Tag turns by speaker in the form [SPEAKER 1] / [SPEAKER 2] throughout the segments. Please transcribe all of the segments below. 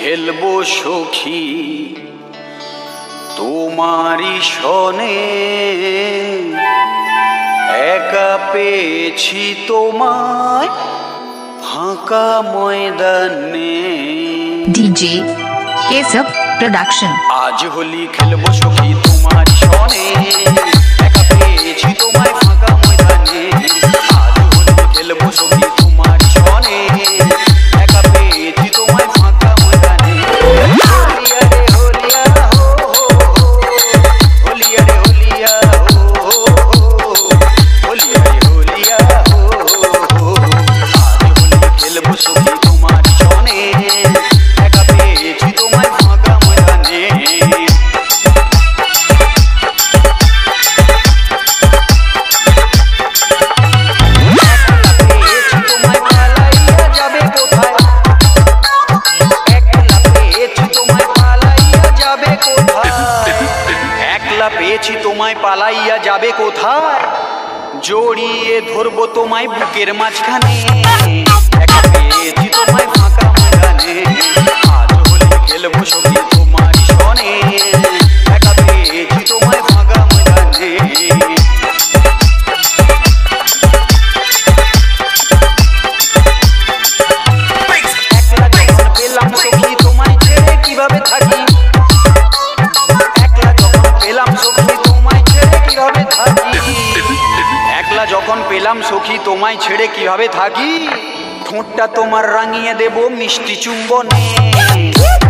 [SPEAKER 1] খেলবো সখী তোমারি সনে, একা পেয়েছি তোমায় ফাঁকা ময়দানে।
[SPEAKER 2] DJ Keshav production.
[SPEAKER 1] আজ হোলি খেলবো সখী তোমারি সনে, একা পেয়েছি তোমায় ফাঁকা ময়দানে। আজ হোলি খেলবো সখী তোমারি সনে, একা পেয়েছি তোমায় ফাঁকা ময়দানে। হোলিয়া রে হোলিয়া হো হোলিয়া রে হোলিয়া হো হোলিয়া রে হোলিয়া হো। আজ হোলি খেলবো সখী তোমারি সনে, একা পেয়েছি তোমায় ফাঁকা ময়দানে। পেয়েছি তোমায় পালাইয়া যাবে কোথায়, জড়িয়ে ধরবো তোমায় বুকের মাঝখানে। একা পেয়েছি তোমায় ফাঁকা ময়দানে। আজ হোলি খেলবো সখী তোমারি সনে, একা পেয়েছি তোমায় ফাঁকা ময়দানে। একলা যখন পেলাম সখী তোমায় ছেড়ে কিভাবে থাকি, একলা যখন পেলাম সখী তোমায় ছেড়ে কিভাবে থাকি। ঠোঁটটা তোমার রাঙিয়ে দেব মিষ্টি চুম্বনে।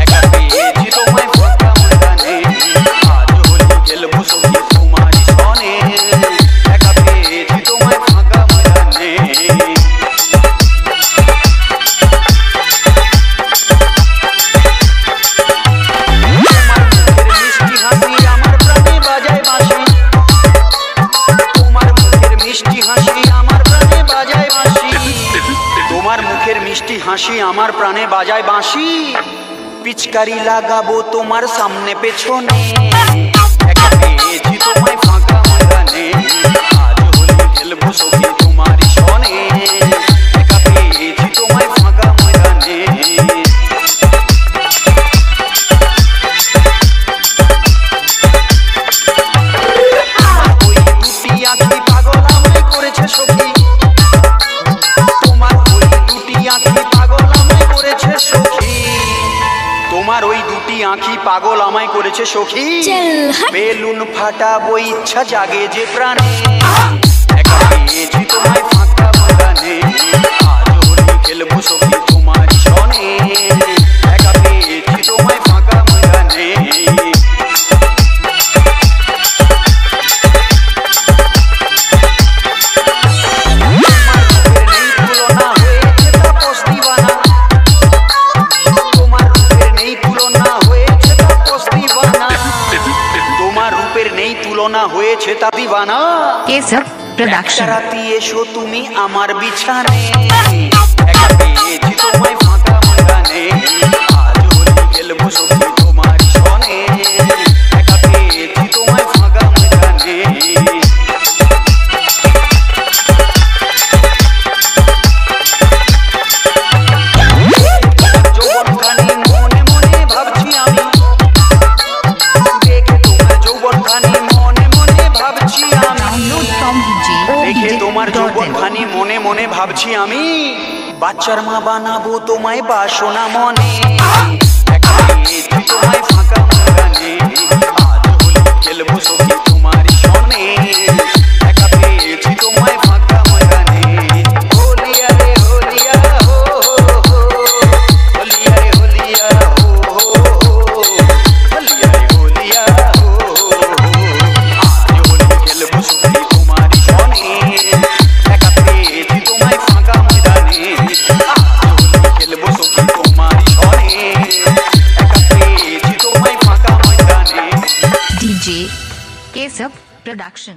[SPEAKER 1] একা পেয়েছি তোমায় ফাঁকা ময়দানে। আজ হোলি খেলবো সখী তোমারি সনে, একা পেয়েছি তোমায় ফাঁকা ময়দানে। তোমার মুখের মিষ্টি হাসি আমার প্রাণে বাজায় বাঁশি। পিচকারি লাগাবো তোমার সামনে পেছনে। একা পেয়েছি তোমায় ফাঁকা ময়দানে। আজ হোলি খেলবো সখী তোমারি সনে, একা পেয়েছি তোমায় ফাঁকা ময়দানে। ওই দুটি আঁখি পাগল আমায় করেছে সখী, তোমার ওই দুটি আঁখি পাগল আমায় করেছে সখী। তোমার ওই দুটি আঁখি পাগল আমায় করেছে সখী। বেলুন ফাটাবো ইচ্ছা জাগে যে প্রাণে। একা পেয়েছি তোমায় ফাঁকা ময়দানে। আজ হোলি খেলবো সখী তোমারি সনে, একা পেয়েছি তোমায় ফাঁকা ময়দানে। তুলনা হয়েছে তা দিবানা।
[SPEAKER 2] কেশব প্রোডাকশন।
[SPEAKER 1] রাতে এসো তুমি আমার বিছানে। একা পেয়েছি তোমায় ফাঁকা ময়দানে। আজ হোলি খেলবো সখী তোমারি সনে, একা পেয়েছি তোমায় ফাঁকা ময়দানে। যৌবনখানি মনে মনে ভাবছি আমি, দেখে তোমার যৌবনখানি দেখে তোমার যৌবনখানি মনে মনে ভাবছি আমি। বাচ্চার মা বানাবো তোমায় বাসনা মনে। একা পেয়েছি তোমায় ফাঁকা ময়দানে। আজ হোলি খেলবো সখী তোমারি সনে, একা পেয়েছি তোমায় ফাঁকা ময়দানে। হোলিয়া রে হোলিয়া হো হোলিয়া রে হোলিয়া হো হোলিয়া রে হোলিয়া হো। আজ হোলি খেলবো সখী তোমারি সনে, একা পেয়েছি তোমায় ফাঁকা ময়দানে। আজ হোলি খেলবো সখী তোমারি সনে, একা পেয়েছি তোমায় ফাঁকা ময়দানে।
[SPEAKER 2] DJ Keshav production.